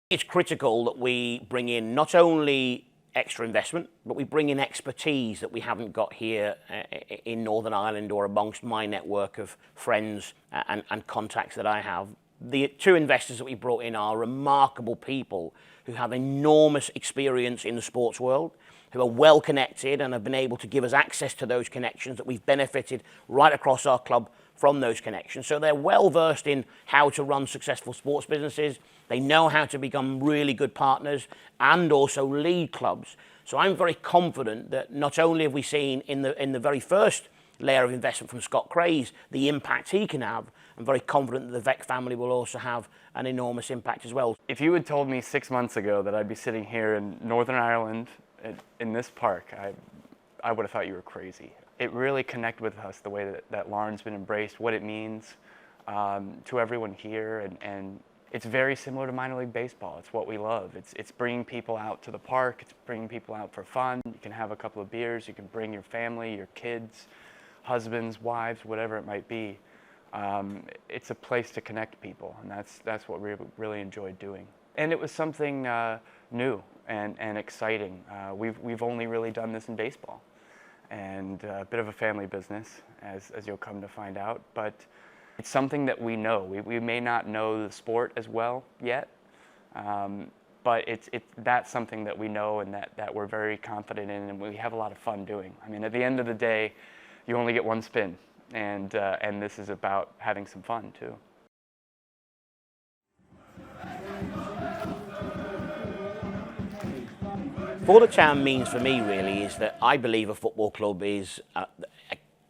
It's critical that we bring in not only extra investment, but we bring in expertise that we haven't got here in Northern Ireland or amongst my network of friends and contacts that I have. The two investors that we brought in are remarkable people who have enormous experience in the sports world, who are well connected and have been able to give us access to those connections that we've benefited right across our club from those connections. So they're well versed in how to run successful sports businesses. They know how to become really good partners and also lead clubs. So I'm very confident that not only have we seen in the very first layer of investment from Scott Craze the impact he can have, I'm very confident that the Vec family will also have an enormous impact as well. If you had told me 6 months ago that I'd be sitting here in Northern Ireland in this park, I would have thought you were crazy. It really connected with us the way that Larne's been embraced, what it means to everyone here, and it's very similar to minor league baseball. It's what we love. It's bringing people out to the park. It's bringing people out for fun. You can have a couple of beers. You can bring your family, your kids, husbands, wives, whatever it might be. It's a place to connect people, and that's what we really enjoyed doing. And it was something new and exciting. We've only really done this in baseball, and a bit of a family business, as you'll come to find out. But it's something that we know. We may not know the sport as well yet, but that's something that we know and that we're very confident in, and we have a lot of fun doing. I mean, at the end of the day, you only get one spin, and this is about having some fun too. For the Town means for me really is that I believe a football club is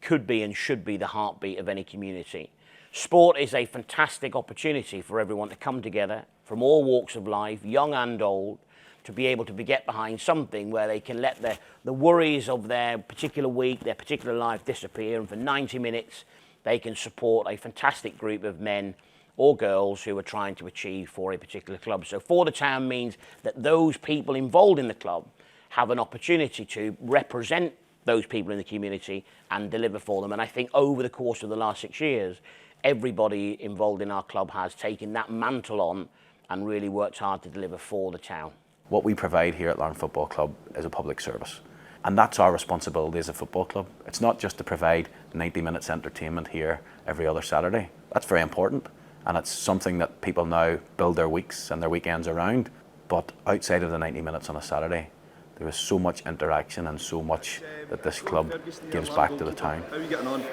could be and should be the heartbeat of any community. Sport is a fantastic opportunity for everyone to come together from all walks of life, young and old, to be able to get behind something where they can let the worries of their particular week, their particular life disappear, and for 90 minutes they can support a fantastic group of men or girls who are trying to achieve for a particular club. So For the Town means that those people involved in the club have an opportunity to represent those people in the community and deliver for them. And I think over the course of the last 6 years, everybody involved in our club has taken that mantle on and really worked hard to deliver for the town. What we provide here at Larne Football Club is a public service, and that's our responsibility as a football club. It's not just to provide 90 minutes entertainment here every other Saturday. That's very important, and it's something that people now build their weeks and their weekends around. But outside of the 90 minutes on a Saturday, there is so much interaction and so much that this club gives back to the town. How are you getting on?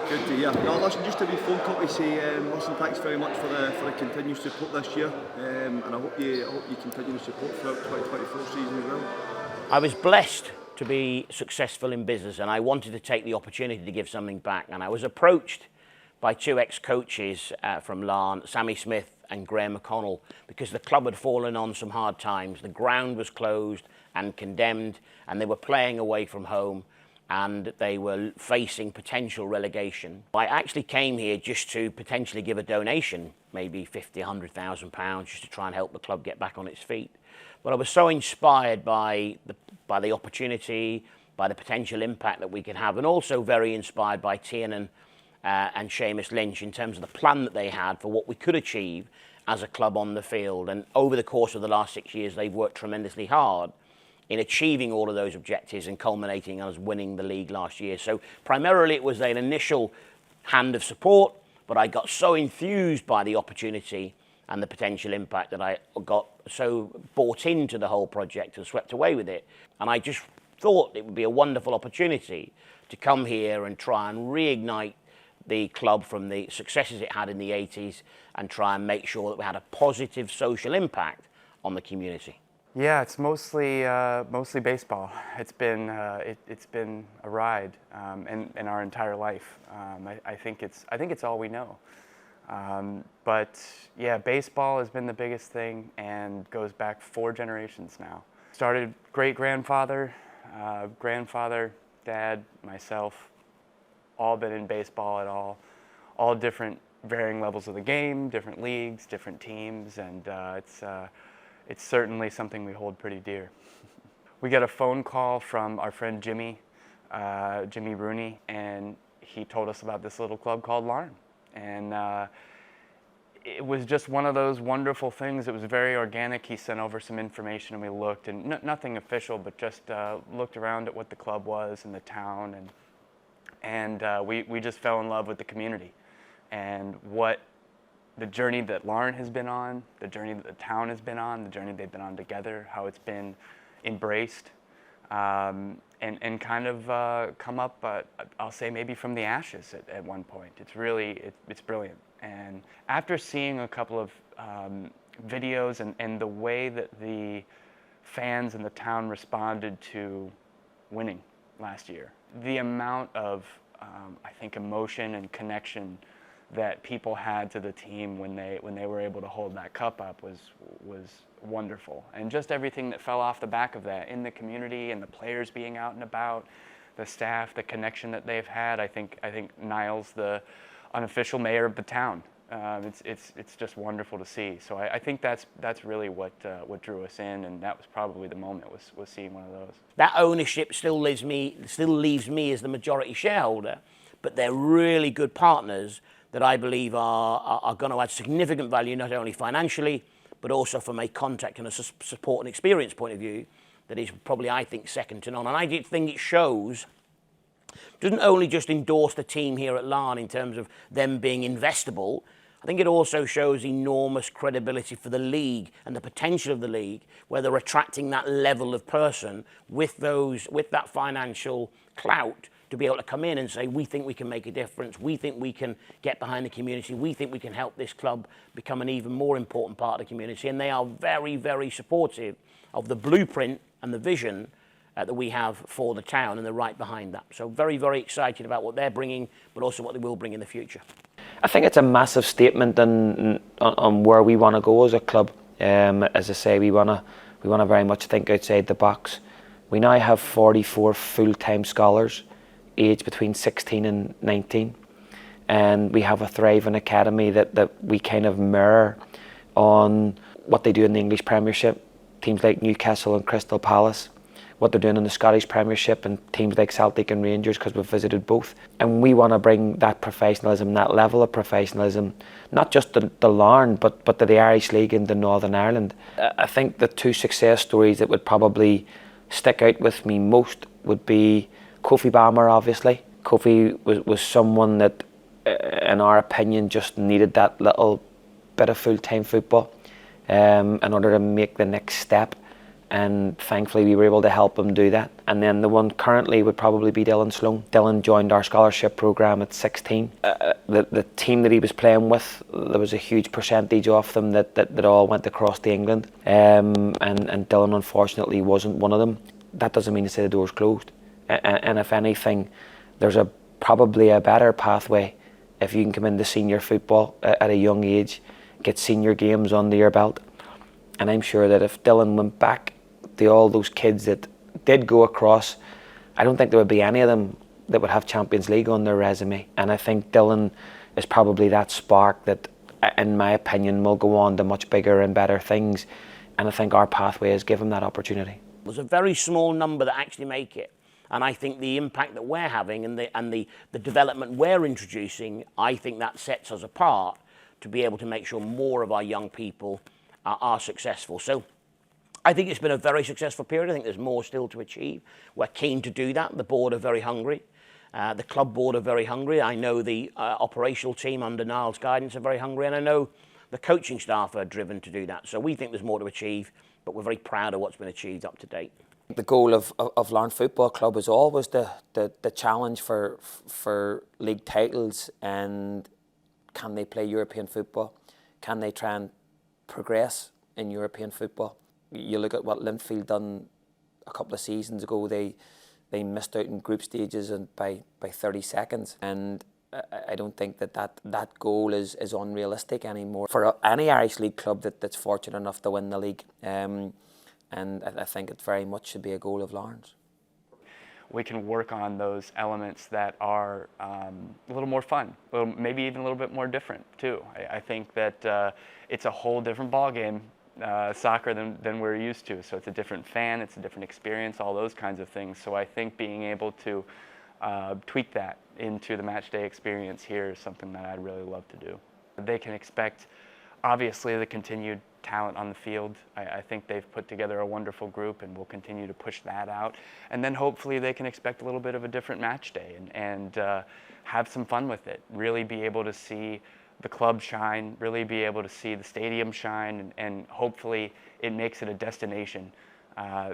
Good to hear. No, listen, just a wee phone call to say, listen, thanks very much for the continued support this year, and I hope you continue to support throughout 2024 season as well. I was blessed to be successful in business, and I wanted to take the opportunity to give something back. And I was approached by two ex-coaches from Larne, Sammy Smith and Graham McConnell, because the club had fallen on some hard times. The ground was closed and condemned, and they were playing away from home, and they were facing potential relegation. I actually came here just to potentially give a donation, maybe £50,000, £100,000, just to try and help the club get back on its feet. But I was so inspired by the opportunity, by the potential impact that we could have, and also very inspired by Tiernan and Seamus Lynch in terms of the plan that they had for what we could achieve as a club on the field. And over the course of the last 6 years, they've worked tremendously hard in achieving all of those objectives and culminating us winning the league last year. So primarily it was an initial hand of support, but I got so enthused by the opportunity and the potential impact that I got so bought into the whole project and swept away with it. And I just thought it would be a wonderful opportunity to come here and try and reignite the club from the successes it had in the 80s and try and make sure that we had a positive social impact on the community. Yeah, it's mostly baseball. It's been a ride in our entire life. I think it's all we know. But yeah, baseball has been the biggest thing and goes back 4 generations now. Started great-grandfather, grandfather, dad, myself, all been in baseball at all different varying levels of the game, different leagues, different teams, and it's certainly something we hold pretty dear. We got a phone call from our friend Jimmy Rooney, and he told us about this little club called Larne. And it was just one of those wonderful things. It was very organic. He sent over some information and we looked, and nothing official, but just looked around at what the club was and the town, and we just fell in love with the community and what the journey that Larne has been on, the journey that the town has been on, the journey they've been on together, how it's been embraced, and kind of come up, I'll say maybe from the ashes at one point. It's really, it's brilliant. And after seeing a couple of videos and the way that the fans in the town responded to winning last year, the amount of, I think, emotion and connection that people had to the team when they were able to hold that cup up was wonderful. And just everything that fell off the back of that in the community and the players being out and about, the staff, the connection that they've had. I think Niall's the unofficial mayor of the town. It's just wonderful to see. So I think that's really what drew us in, and that was probably the moment, was seeing one of those. That ownership still leaves me as the majority shareholder, but they're really good partners that I believe are going to add significant value, not only financially, but also from a contact and a support and experience point of view that is probably, I think, second to none. And I think it shows, doesn't only just endorse the team here at Larne in terms of them being investable, I think it also shows enormous credibility for the league and the potential of the league, where they're attracting that level of person with that financial clout to be able to come in and say, we think we can make a difference, we think we can get behind the community, we think we can help this club become an even more important part of the community. And they are very, very supportive of the blueprint and the vision that we have for the town, and they're right behind that. So very, very excited about what they're bringing, but also what they will bring in the future. I think it's a massive statement on where we want to go as a club. As I say, we want to very much think outside the box. We now have 44 full-time scholars, aged between 16 and 19, and we have a thriving academy that we kind of mirror on what they do in the English Premiership, teams like Newcastle and Crystal Palace, what they're doing in the Scottish Premiership and teams like Celtic and Rangers, because we've visited both. And we want to bring that professionalism, that level of professionalism, not just to Larne, but to the Irish League and to Northern Ireland. I think the two success stories that would probably stick out with me most would be Kofi Balmer, obviously. Kofi was someone that, in our opinion, just needed that little bit of full-time football in order to make the next step. And thankfully we were able to help him do that. And then the one currently would probably be Dylan Sloan. Dylan joined our scholarship program at 16. The team that he was playing with, there was a huge percentage of them that all went across to England. And Dylan unfortunately wasn't one of them. That doesn't mean to say the door's closed. And if anything, there's probably a better pathway if you can come into senior football at a young age, get senior games under your belt. And I'm sure that if Dylan went back to all those kids that did go across, I don't think there would be any of them that would have Champions League on their resume. And I think Dylan is probably that spark that, in my opinion, will go on to much bigger and better things. And I think our pathway has given him that opportunity. There's a very small number that actually make it. And I think the impact that we're having and the development we're introducing, I think that sets us apart to be able to make sure more of our young people are successful. So I think it's been a very successful period. I think there's more still to achieve. We're keen to do that. The board are very hungry. The club board are very hungry. I know the operational team under Niall's guidance are very hungry, and I know the coaching staff are driven to do that. So we think there's more to achieve, but we're very proud of what's been achieved up to date. The goal of Larne Football Club is always the challenge for league titles, and can they play European football? Can they try and progress in European football? You look at what Linfield done a couple of seasons ago. They missed out in group stages and by 30 seconds, and I don't think that goal is unrealistic anymore for any Irish League club that's fortunate enough to win the league. And I think it very much should be a goal of Larne's. We can work on those elements that are a little more fun, maybe even a little bit more different too. I think that it's a whole different ballgame, soccer, than we're used to. So it's a different fan, it's a different experience, all those kinds of things. So I think being able to tweak that into the match day experience here is something that I'd really love to do. They can expect obviously the continued talent on the field. I think they've put together a wonderful group, and we'll continue to push that out. And then hopefully they can expect a little bit of a different match day and have some fun with it. Really be able to see the club shine, really be able to see the stadium shine, and hopefully it makes it a destination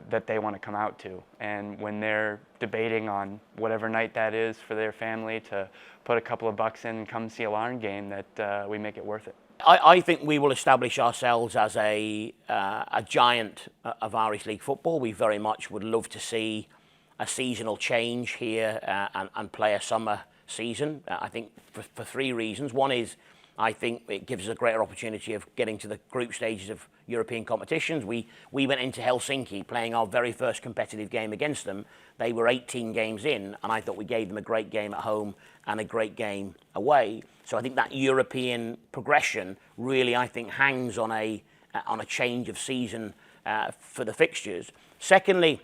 that they want to come out to. And when they're debating on whatever night that is for their family to put a couple of bucks in and come see a Larne game, that we make it worth it. I think we will establish ourselves as a giant of Irish League football. We very much would love to see a seasonal change here and play a summer season. I think for three reasons. One is I think it gives us a greater opportunity of getting to the group stages of European competitions. We went into Helsinki playing our very first competitive game against them. They were 18 games in, and I thought we gave them a great game at home and a great game away. So I think that European progression really, I think, hangs on a change of season for the fixtures. Secondly,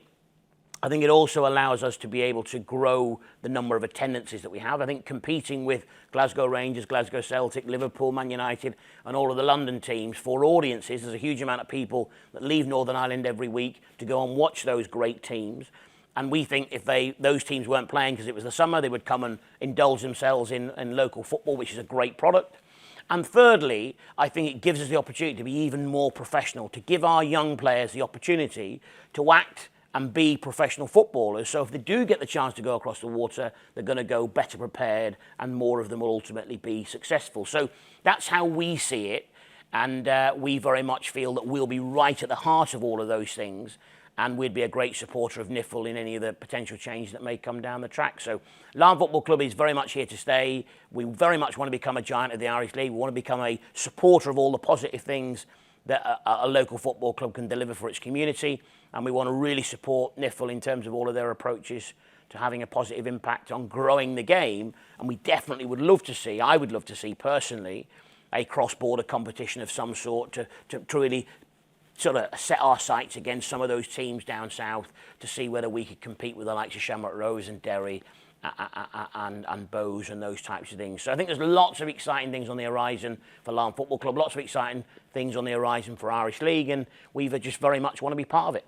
I think it also allows us to be able to grow the number of attendances that we have. I think competing with Glasgow Rangers, Glasgow Celtic, Liverpool, Man United, and all of the London teams for audiences, there's a huge amount of people that leave Northern Ireland every week to go and watch those great teams. And we think if those teams weren't playing because it was the summer, they would come and indulge themselves in local football, which is a great product. And thirdly, I think it gives us the opportunity to be even more professional, to give our young players the opportunity to act and be professional footballers. So if they do get the chance to go across the water, they're going to go better prepared, and more of them will ultimately be successful. So that's how we see it, and we very much feel that we'll be right at the heart of all of those things, and we'd be a great supporter of NIFL in any of the potential changes that may come down the track. So Larne Football Club is very much here to stay. We very much want to become a giant of the Irish League. We want to become a supporter of all the positive things that a local football club can deliver for its community, and we want to really support NIFL in terms of all of their approaches to having a positive impact on growing the game. And we definitely would love to see, I would love to see personally, a cross-border competition of some sort to really sort of set our sights against some of those teams down south to see whether we could compete with the likes of Shamrock Rovers and Derry and Bowes and those types of things. So I think there's lots of exciting things on the horizon for Larne Football Club, lots of exciting things on the horizon for Irish League, and we just very much want to be part of it.